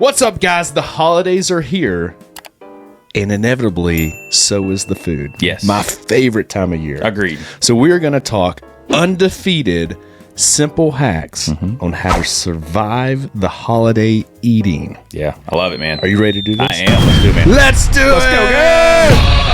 What's up, guys? The holidays are here, and inevitably, so is the food. Yes. My favorite time of year. Agreed. So we're going to talk undefeated, simple hacks on how to survive the holiday eating. Yeah, I love it, man. Are you ready to do this? I am. Let's do it, man. Let's do it! Let's go, go!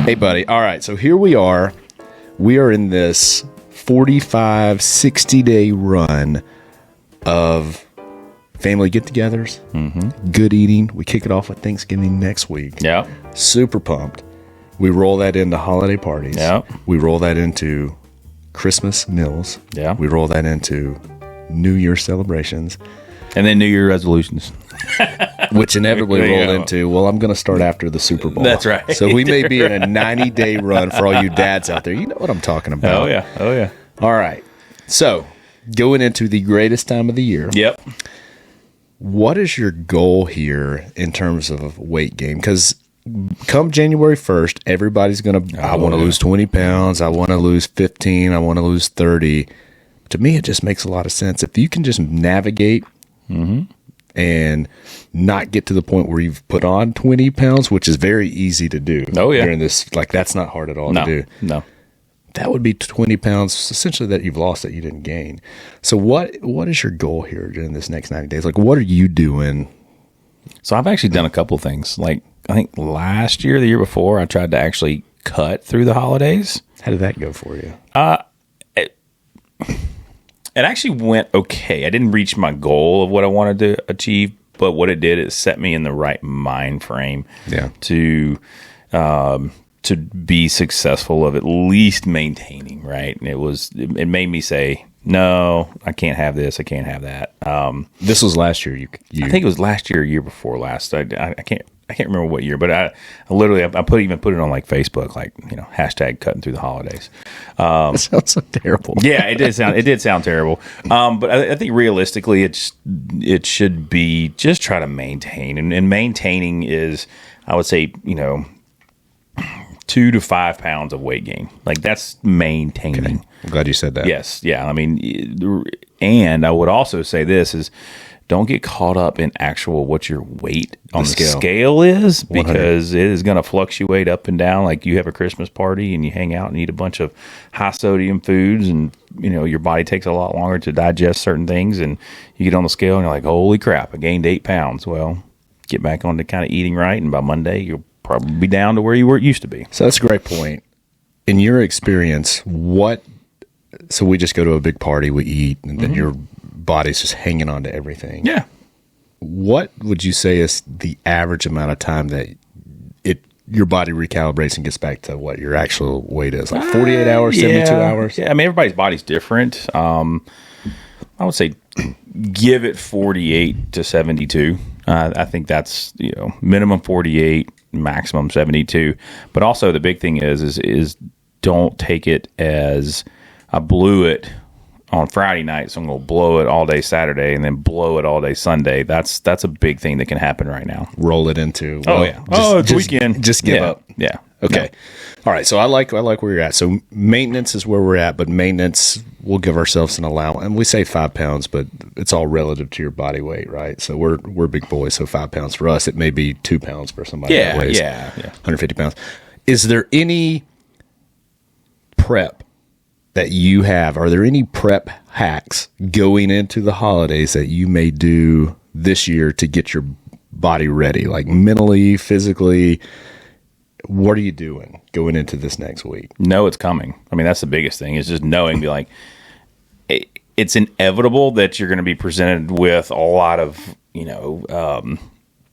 Hey, buddy. All right, so here we are. We are in this 45, 60-day run of family get-togethers, good eating. We kick it off with Thanksgiving next week. Yeah. Super pumped. We roll that into holiday parties. Yeah. We roll that into Christmas meals. Yeah. We roll that into New Year celebrations. And then New Year resolutions. Which inevitably There you rolled go. into, well, I'm going to start after the Super Bowl. That's right. So we may be in a 90-day run for all you dads out there. You know what I'm talking about. Oh, yeah. Oh, yeah. All right. So going into the greatest time of the year. Yep. What is your goal here in terms of weight gain? Because come January 1st, everybody's going to, I want to lose 20 pounds. I want to lose 15. I want to lose 30. To me, it just makes a lot of sense. If you can just navigate and not get to the point where you've put on 20 pounds, which is very easy to do. Oh, yeah. During this, like, that's not hard at all No. to do. No. That would be 20 pounds essentially that you've lost that you didn't gain. So what is your goal here during this next 90 days? Like, what are you doing? So I've actually done a couple of things. Like, I think last year, the year before, I tried to actually cut through the holidays. How did that go for you? It actually went okay. I didn't reach my goal of what I wanted to achieve, but what it did is set me in the right mind frame to be successful of at least maintaining, right? And it made me say, no, I can't have this. I can't have that. This was last year. I think it was last year or year before last. I can't remember what year, but I literally even put it on like Facebook, like, hashtag cutting through the holidays. That sounds so terrible. Yeah, it did sound terrible. But I think realistically, it should be just try to maintain, and maintaining is, I would say, 2 to 5 pounds of weight gain. Like, that's maintaining. Okay. I'm glad you said that. Yes. Yeah. I mean, and I would also say this is, don't get caught up in actual what your weight on the scale is, because 100. It is going to fluctuate up and down. Like, you have a Christmas party and you hang out and eat a bunch of high sodium foods, and your body takes a lot longer to digest certain things, and you get on the scale and you're like, holy crap, I gained 8 pounds. Well, get back on to kind of eating right, and by Monday you'll probably be down to where you used to be. So that's a great point. In your experience, so we just go to a big party, we eat, and then your body's just hanging on to everything. Yeah. What would you say is the average amount of time that your body recalibrates and gets back to what your actual weight is? Like 48 hours, 72 hours? Yeah, I mean, everybody's body's different. I would say give it 48 to 72. I think that's, minimum 48, maximum 72. But also the big thing is don't take it as I blew it on Friday night, so I'm going to blow it all day Saturday and then blow it all day Sunday. That's a big thing that can happen right now. Roll it into, it's weekend. Just give up. Yeah. Okay. Yeah. All right. So I like where you're at. So maintenance is where we're at, but maintenance, we'll give ourselves an allowance. And we say 5 pounds, but it's all relative to your body weight, right? So we're big boys. So 5 pounds for us, it may be 2 pounds for somebody that weighs 150 pounds. Is there any prep that you have? Are there any prep hacks going into the holidays that you may do this year to get your body ready, like mentally, physically? What are you doing going into this next week? Know it's coming. I mean, that's the biggest thing, is just knowing, be like, it's inevitable that you're going to be presented with a lot of,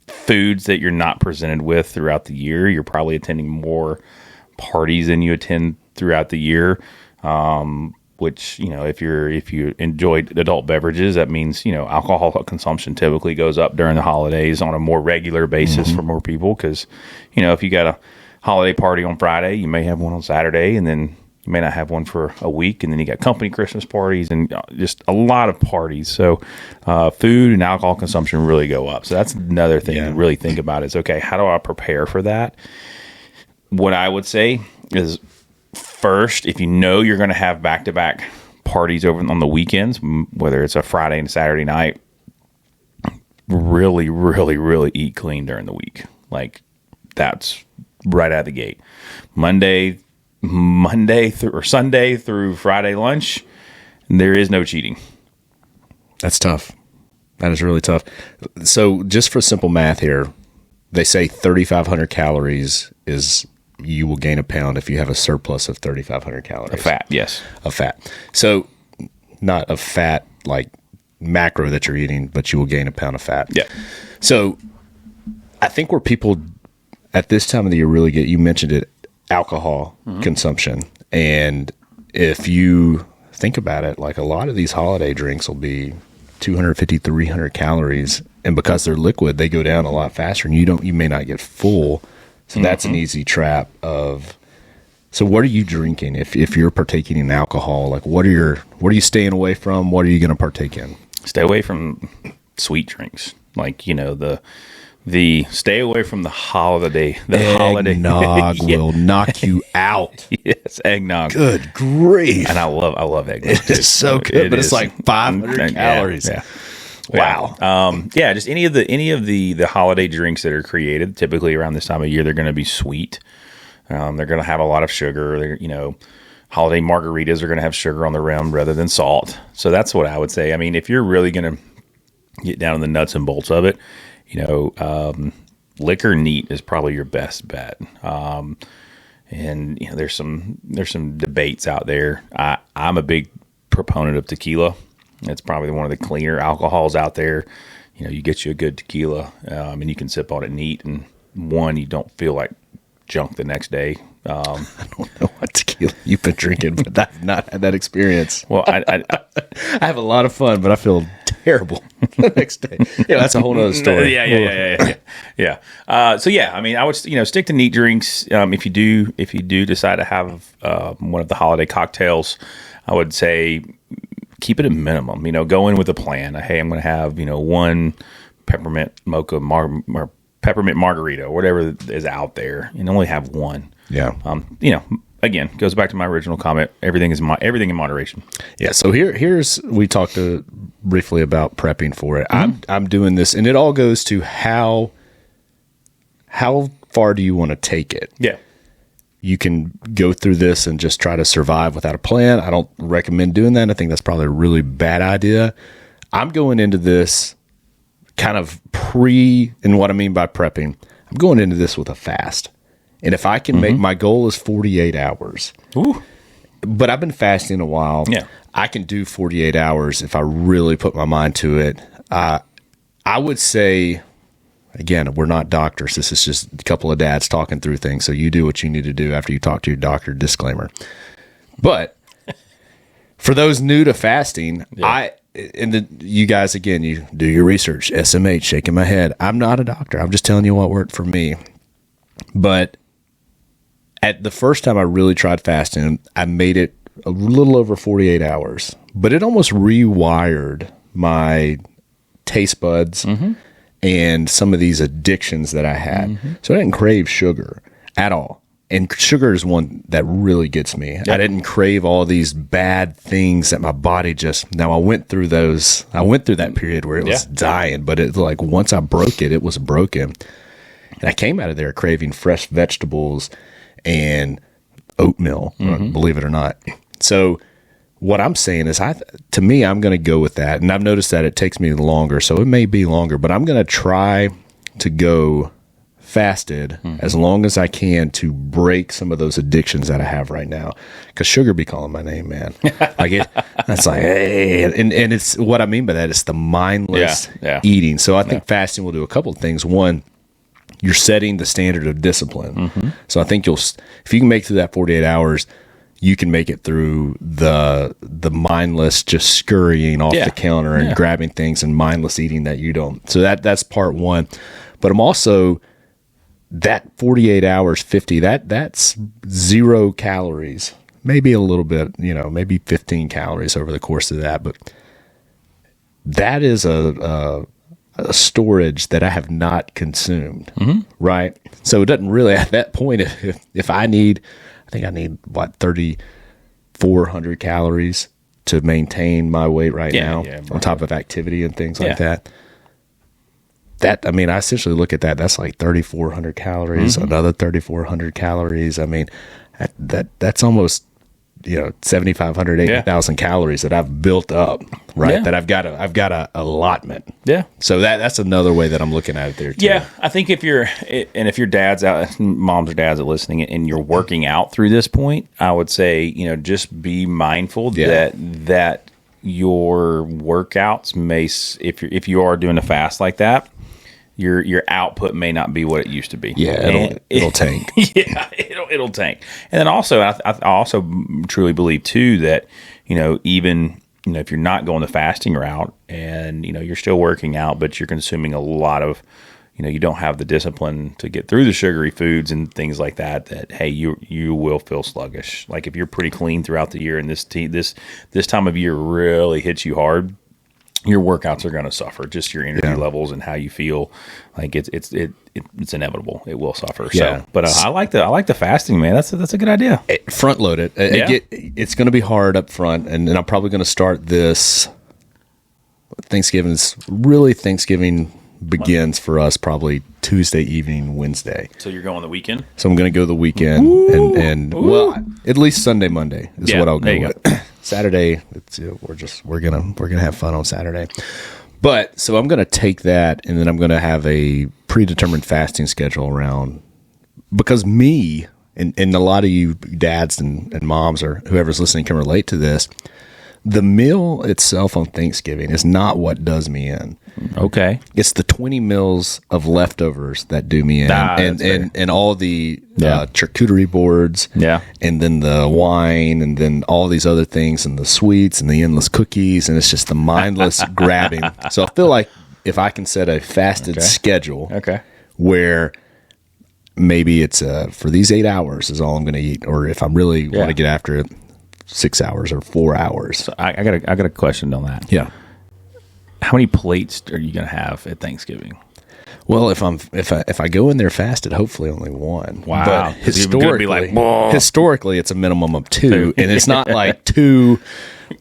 foods that you're not presented with throughout the year. You're probably attending more parties than you attend throughout the year. Which, if you enjoy adult beverages, that means, alcohol consumption typically goes up during the holidays on a more regular basis for more people. Because, if you got a holiday party on Friday, you may have one on Saturday, and then You may not have one for a week, and then you got company Christmas parties and just a lot of parties. So food and alcohol consumption really go up. So that's another thing to really think about is, okay, how do I prepare for that? What I would say is, first, if you know you're going to have back-to-back parties over on the weekends, whether it's a Friday and Saturday night, really, really, really eat clean during the week. Like, that's right out of the gate. Monday or Sunday through Friday lunch, there is no cheating. That's tough. That is really tough. So just for simple math here, they say 3,500 calories is you will gain a pound if you have a surplus of 3,500 calories. A fat, yes. A fat. So not a fat like macro that you're eating, but you will gain a pound of fat. Yeah. So I think where people at this time of the year really get, you mentioned it, alcohol consumption. And if you think about it, like a lot of these holiday drinks will be 250, 300 calories. And because they're liquid, they go down a lot faster and you may not get full. So that's an easy trap of, so what are you drinking? If you're partaking in alcohol, like what are you staying away from? What are you going to partake in? Stay away from sweet drinks. Like, the stay away from the holiday. Eggnog will knock you out. Yes, eggnog. Good grief. And I love eggnog. It's so good, but it's like 500 calories. Yeah. Wow. Just any of the holiday drinks that are created, typically around this time of year, they're going to be sweet. They're going to have a lot of sugar. Holiday margaritas are going to have sugar on the rim rather than salt. So that's what I would say. I mean, if you're really going to get down to the nuts and bolts of it, liquor neat is probably your best bet. There's some debates out there. I'm a big proponent of tequila. It's probably one of the cleaner alcohols out there. You get you a good tequila, and you can sip on it neat. And you don't feel like junk the next day. I don't know what tequila you've been drinking, but I've not had that experience. Well, I have a lot of fun, but I feel terrible the next day. That's a whole nother story. Yeah. I would stick to neat drinks. If you do decide to have one of the holiday cocktails, I would say keep it a minimum. Go in with a plan. Hey, I'm going to have one peppermint mocha or peppermint margarita or whatever is out there, and only have one. Yeah. Again, goes back to my original comment. Everything in moderation. Yeah. So here's we talked briefly about prepping for it. I'm doing this, and it all goes to how far do you want to take it? Yeah. You can go through this and just try to survive without a plan. I don't recommend doing that. I think that's probably a really bad idea. I'm going into this kind of and what I mean by prepping, I'm going into this with a fast. And if I can make, my goal is 48 hours. Ooh. But I've been fasting a while. Yeah. I can do 48 hours if I really put my mind to it. I would say, again, we're not doctors. This is just a couple of dads talking through things. So you do what you need to do after you talk to your doctor, disclaimer. But for those new to fasting, you guys, again, you do your research. SMH, shaking my head. I'm not a doctor. I'm just telling you what worked for me. But at the first time I really tried fasting, I made it a little over 48 hours. But it almost rewired my taste buds and some of these addictions that I had. So I didn't crave sugar at all. And sugar is one that really gets me. Yep. I didn't crave all these bad things that my body now I went through that period where it was dying, but it's like once I broke it, it was broken. And I came out of there craving fresh vegetables and oatmeal, believe it or not. So what I'm saying is I'm going to go with that. And I've noticed that it takes me longer, so it may be longer, but I'm going to try to go fasted as long as I can to break some of those addictions that I have right now. Because sugar be calling my name, man. That's like, hey, and it's what I mean by that. It's the mindless eating. So I think fasting will do a couple of things. One, you're setting the standard of discipline. So I think if you can make through that 48 hours, you can make it through the mindless just scurrying off the counter and grabbing things and mindless eating that you don't. So that's part one. But I'm also that 48 hours, 50, that's 0 calories. maybe a little bit, maybe 15 calories over the course of that. But that is a storage that I have not consumed, right? So it doesn't really, at that point, if I think I need, 3,400 calories to maintain my weight right now, on top of activity and things like that. I essentially look at that. That's like 3,400 calories, another 3,400 calories. That's almost 7,500, 8,000 calories that I've built up, right? Yeah. That I've got a allotment. Yeah. So that's another way that I'm looking at it there too. Yeah, I think if your dad's out, moms or dads are listening, and you're working out through this point, I would say just be mindful that your workouts may, if you are doing a fast like that, your output may not be what it used to be. Yeah, it'll tank. Yeah, it'll tank. And then also, I also truly believe too that even if you're not going the fasting route and you're still working out, but you're consuming a lot of you don't have the discipline to get through the sugary foods and things like that. That hey, you will feel sluggish. Like if you're pretty clean throughout the year and this time of year really hits you hard, your workouts are going to suffer. Just your energy levels and how you feel, like it's inevitable. It will suffer. Yeah. So, but I like the fasting, man. That's a good idea. Front load it. It's going to be hard up front, and I'm probably going to start this. Thanksgiving begins for us probably Tuesday evening, Wednesday. So you're going the weekend? So I'm going to go the weekend, and well, at least Sunday, Monday is what I'll go with. Saturday, we're gonna have fun on Saturday. But so I'm gonna take that, and then I'm gonna have a predetermined fasting schedule around, because me and a lot of you dads and moms or whoever's listening can relate to this. The meal itself on Thanksgiving is not what does me in. Okay. It's the 20 meals of leftovers that do me in. And all the charcuterie boards. Yeah. And then the wine, and then all these other things, and the sweets and the endless cookies. And it's just the mindless grabbing. So I feel like if I can set a fasted schedule where maybe it's for these 8 hours is all I'm going to eat. Or if I really want to get after it, 6 hours or 4 hours. So I got a question on that. Yeah. How many plates are you going to have at Thanksgiving? Well, if I go in there fasted, hopefully only one. Wow. But historically, it's a minimum of two, and it's not like two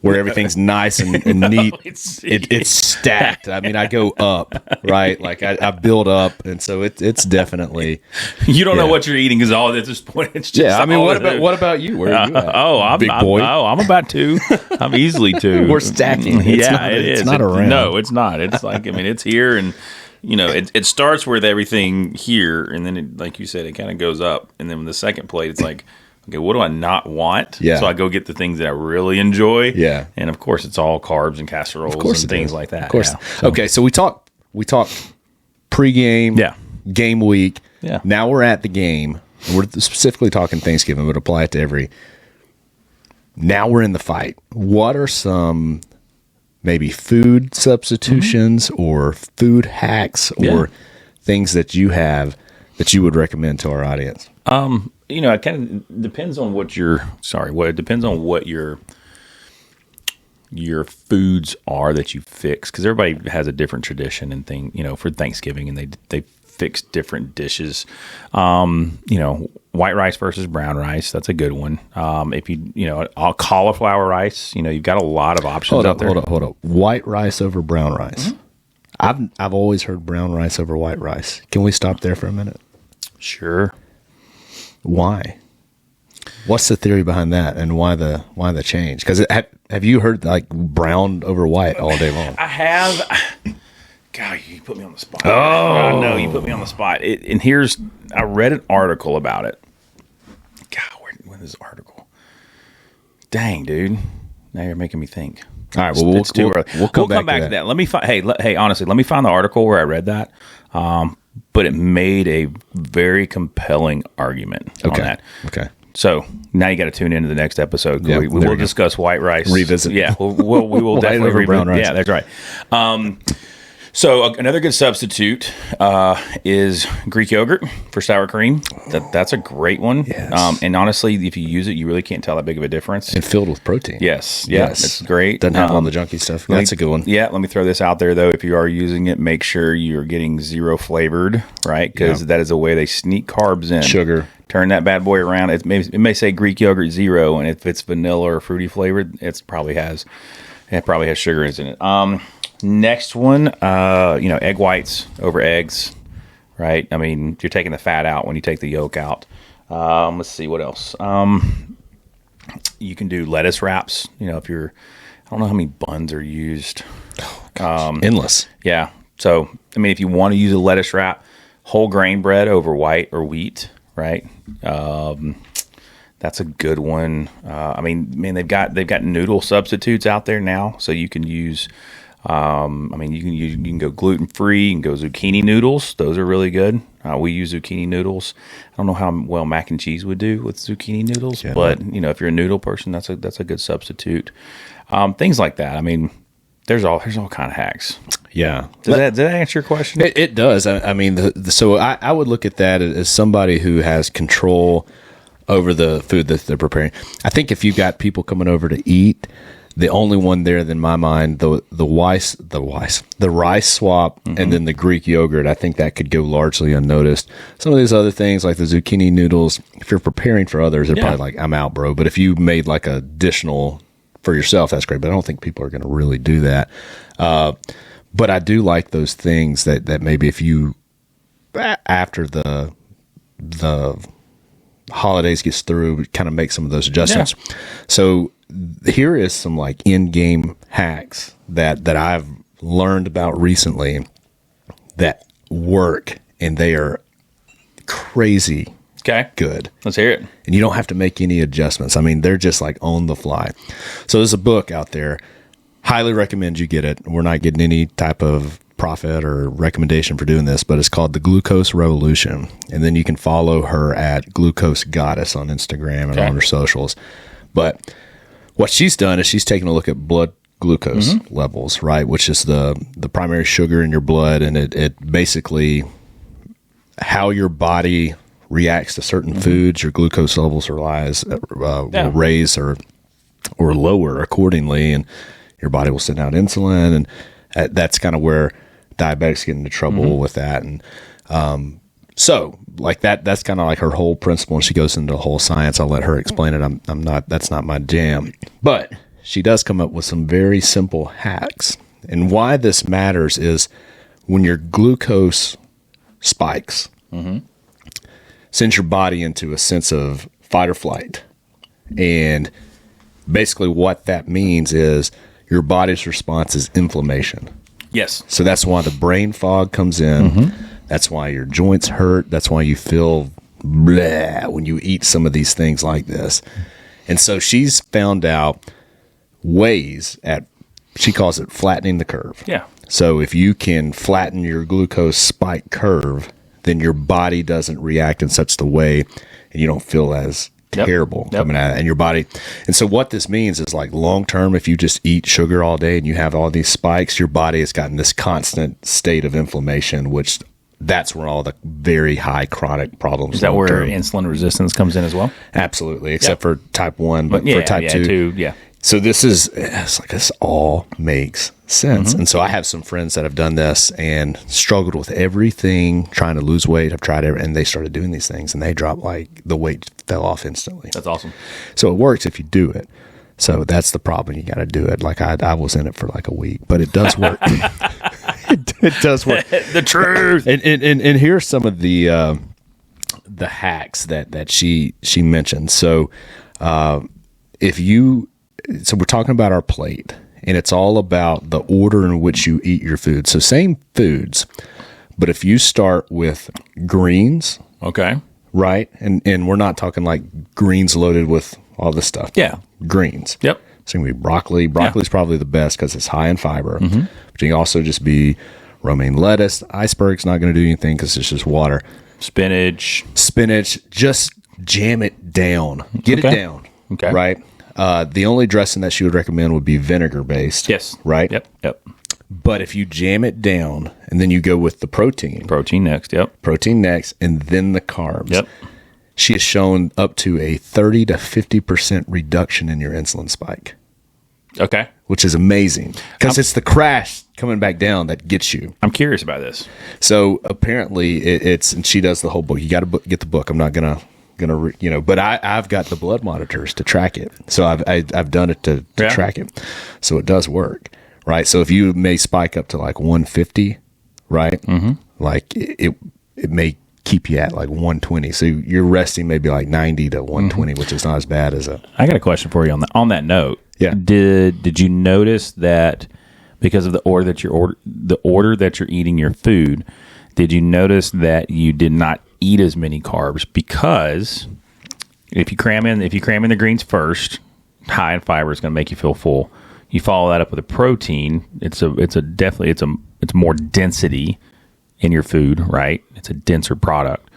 where everything's nice and neat. It's stacked. I mean, I go up, right? Like I build up, and so it's definitely. You don't know what you're eating because all at this point it's just. I mean, what about you? Where are you at? I'm big boy. I'm about two. I'm easily two. We're stacking. It's not around. No, it's not. It's like it's here and. It starts with everything here, and then, like you said, it kind of goes up. And then with the second plate, it's like, okay, what do I not want? Yeah. So I go get the things that I really enjoy. Yeah. And, of course, it's all carbs and casseroles and things like that. Of course. Yeah. So, okay, so we talked pregame, game week. Yeah. Now we're at the game. We're specifically talking Thanksgiving, but apply it to every. Now we're in the fight. What are some maybe food substitutions or food hacks or things that you have that you would recommend to our audience? It kind of depends on what your foods are that you fix, because everybody has a different tradition and thing, for Thanksgiving, and they fix different dishes. White rice versus brown rice, that's a good one. If cauliflower rice, you've got a lot of options out there. Hold up. White rice over brown rice. Mm-hmm. I've always heard brown rice over white rice. Can we stop there for a minute? Sure. Why? What's the theory behind that, and why the change? Because have you heard like brown over white all day long? I have. God, you put me on the spot. Oh no, you put me on the spot. I read an article about it. God, when is this article? Dang, dude. Now you're making me think. All right, well, we'll come back to that. Let me find. Hey, honestly, let me find the article where I read that. But it made a very compelling argument on that. Okay. So now you got to tune into the next episode. Yeah, we will discuss white rice. Revisit. Yeah, we will definitely revisit brown rice. Yeah, that's right. So another good substitute is Greek yogurt for sour cream. That's a great one. Yes. And honestly, if you use it, you really can't tell that big of a difference. And filled with protein. Yes. It's great. Doesn't have all the junky stuff. That's a good one. Yeah, let me throw this out there, though. If you are using it, make sure you're getting zero flavored, right? Because that is a way they sneak carbs in. Sugar. Turn that bad boy around. It may say Greek yogurt 0, and if it's vanilla or fruity flavored, it probably has sugar in it. Next one, egg whites over eggs, right? I mean, you're taking the fat out when you take the yolk out. Let's see what else. You can do lettuce wraps. I don't know how many buns are used. Endless. Yeah. So, I mean, if you want to use a lettuce wrap, whole grain bread over white or wheat, right? That's a good one. They've got noodle substitutes out there now, so you can use. You can go gluten free. You can go zucchini noodles. Those are really good. We use zucchini noodles. I don't know how well mac and cheese would do with zucchini noodles, but if you're a noodle person, that's a good substitute. Things like that. I mean, there's all kind of hacks. Yeah. Did that answer your question? It does. So I would look at that as somebody who has control over the food that they're preparing. I think if you've got people coming over to eat, the only one there, in my mind, the rice swap, and then the Greek yogurt, I think that could go largely unnoticed. Some of these other things, like the zucchini noodles, if you're preparing for others, they're probably like, I'm out, bro. But if you made like additional for yourself, that's great. But I don't think people are going to really do that. But I do like those things that maybe if you, after the holidays gets through, kind of make some of those adjustments. Yeah. So here is some like in-game hacks that I've learned about recently that work, and they are crazy good. Let's hear it. And you don't have to make any adjustments. I mean, they're just like on the fly. So there's a book out there. Highly recommend you get it. We're not getting any type of profit or recommendation for doing this, but it's called The Glucose Revolution. And then you can follow her at Glucose Goddess on Instagram and on her socials. But what she's done is she's taken a look at blood glucose levels, right? Which is the primary sugar in your blood. And it basically how your body reacts to certain foods, your glucose levels will raise or lower accordingly. And your body will send out insulin. And that's kind of where diabetics get into trouble with that. And so like that's kind of like her whole principle, and she goes into the whole science. I'll let her explain it. That's not my jam, but she does come up with some very simple hacks. And why this matters is when your glucose spikes, sends your body into a sense of fight or flight. And basically what that means is your body's response is inflammation. Yes. So that's why the brain fog comes in. That's why your joints hurt. That's why you feel blah when you eat some of these things like this. And so she's found out ways she calls it flattening the curve. Yeah. So if you can flatten your glucose spike curve, then your body doesn't react in such the way, and you don't feel as terrible coming out of it, and your body. And so what this means is like long term, if you just eat sugar all day and you have all these spikes, your body has gotten this constant state of inflammation, which that's where all the very high chronic problems. Is that where insulin resistance comes in as well? Absolutely, except for type 1, but for type 2. So this all makes sense. And so I have some friends that have done this and struggled with everything, trying to lose weight. I've tried it, and they started doing these things, and they dropped, like the weight fell off instantly. That's awesome. So it works if you do it. So that's the problem. You got to do it. Like I was in it for like a week, but it does work. it does work. The truth. And here's some of the hacks that she mentioned. So so we're talking about our plate, and it's all about the order in which you eat your food. So same foods, but if you start with greens, right, and we're not talking like greens loaded with all this stuff. Yeah, greens. Yep. It's gonna be broccoli. Broccoli's probably the best because it's high in fiber. But you can also just be romaine lettuce. Iceberg's not going to do anything because it's just water. Spinach. Just jam it down. Get it down. Right. The only dressing that she would recommend would be vinegar based. Yes. Right. Yep. But if you jam it down and then you go with the protein next, and then the carbs, yep. She has shown up to a 30 to 50% reduction in your insulin spike. Okay. Which is amazing because it's the crash coming back down that gets you. I'm curious about this. So apparently it's, and she does the whole book. You got to get the book. I'm not gonna but I've got the blood monitors to track it. So I've done it to track it. So it does work, right? So if you may spike up to like 150, right? Mm-hmm. Like it may keep you at like 120. So your resting may be like 90 to 120, which is not as bad as I got a question for you on that note. Yeah. Did you notice that because of the order that you're eating your food, did you notice that you did not eat as many carbs? Because if you cram in the greens first, high in fiber is going to make you feel full. You follow that up with a protein. It's more density in your food, right? It's a denser product.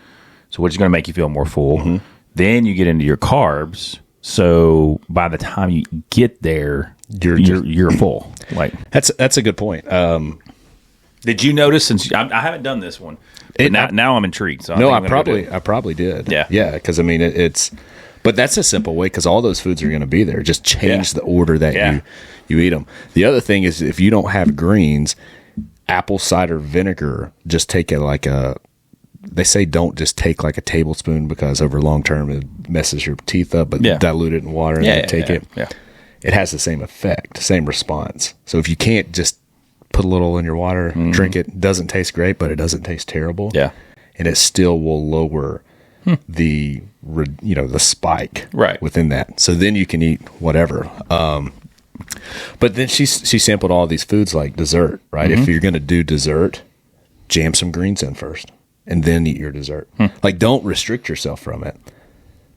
So which is going to make you feel more full. Mm-hmm. Then you get into your carbs. So by the time you get there, you're full. Like that's a good point. Did you notice? Since I haven't done this one, now I'm intrigued. So I probably did. Yeah. Because I mean, but that's a simple way because all those foods are going to be there. Just change the order that you eat them. The other thing is if you don't have greens, apple cider vinegar. Just take they say don't just take like a tablespoon because over long term it messes your teeth up, but dilute it in water and then take it. Yeah. It has the same effect, same response. So if you can't just put a little in your water, drink it, doesn't taste great, but it doesn't taste terrible. Yeah. And it still will lower the spike within that. So then you can eat whatever. But then she sampled all these foods like dessert, right? Mm-hmm. If you're going to do dessert, jam some greens in first and then eat your dessert. Like don't restrict yourself from it,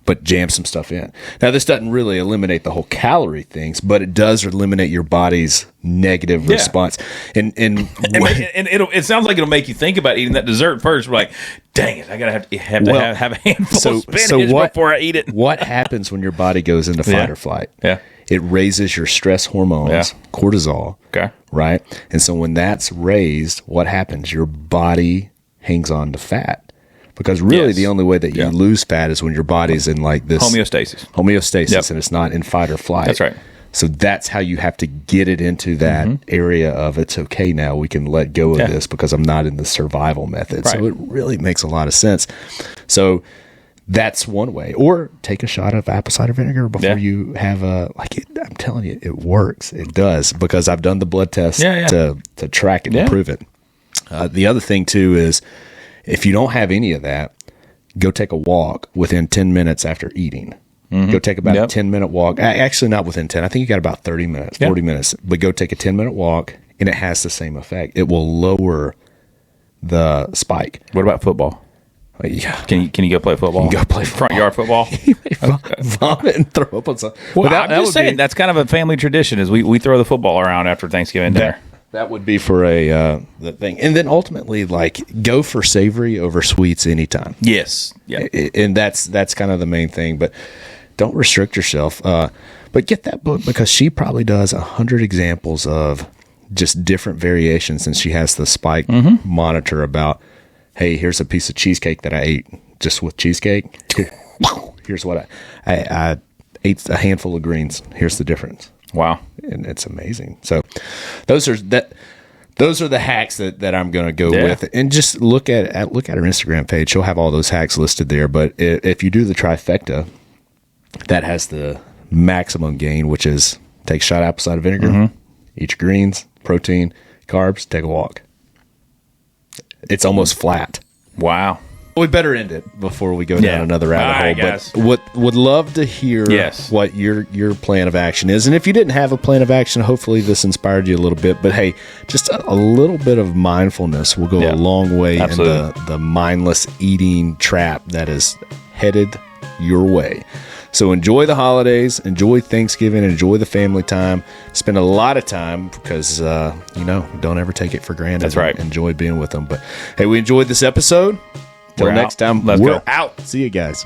but jam some stuff in. Now this doesn't really eliminate the whole calorie things, but it does eliminate your body's negative response. And it sounds like it'll make you think about eating that dessert first. We're like, dang it, I gotta have a handful of spinach before I eat it. What happens when your body goes into fight or flight? Yeah. It raises your stress hormones, cortisol. Okay. Right? And so when that's raised, what happens? Your body hangs on to fat. Because really the only way that you lose fat is when your body's in like this homeostasis and it's not in fight or flight. That's right. So that's how you have to get it into that area of it's okay now. We can let go of this because I'm not in the survival method. Right. So it really makes a lot of sense. So that's one way. Or take a shot of apple cider vinegar before you have I'm telling you, it works. It does because I've done the blood test to track it and prove it. The other thing too is if you don't have any of that, go take a walk within 10 minutes after eating. Mm-hmm. Go take about a 10-minute walk. Actually, not within 10. I think you got about 30 minutes, 40 minutes. But go take a 10-minute walk, and it has the same effect. It will lower the spike. What about football? Yeah. Can you go play football? You can go play front yard football. You may vomit and throw up on something. Well, I'm just saying that's kind of a family tradition. Is we throw the football around after Thanksgiving dinner. That would be for the thing, and then ultimately, like, go for savory over sweets anytime. Yes, yeah, and that's kind of the main thing. But don't restrict yourself. But get that book because she probably does 100 examples of just different variations, and she has the spike monitor about. Hey, here's a piece of cheesecake that I ate just with cheesecake. Here's what I ate a handful of greens. Here's the difference. Wow. And it's amazing. So those are the hacks that I'm going to go with. And just look at her Instagram page. She'll have all those hacks listed there. But if you do the trifecta, that has the maximum gain, which is take a shot of apple cider vinegar, eat your greens, protein, carbs, take a walk. It's almost flat. Wow. We better end it before we go down another rabbit hole. But would love to hear what your plan of action is. And if you didn't have a plan of action, hopefully this inspired you a little bit. But hey, just a little bit of mindfulness will go a long way in the mindless eating trap that is headed your way. So enjoy the holidays, enjoy Thanksgiving, enjoy the family time. Spend a lot of time because, don't ever take it for granted. That's right. Enjoy being with them. But hey, we enjoyed this episode. Till next time, we're out. See you guys.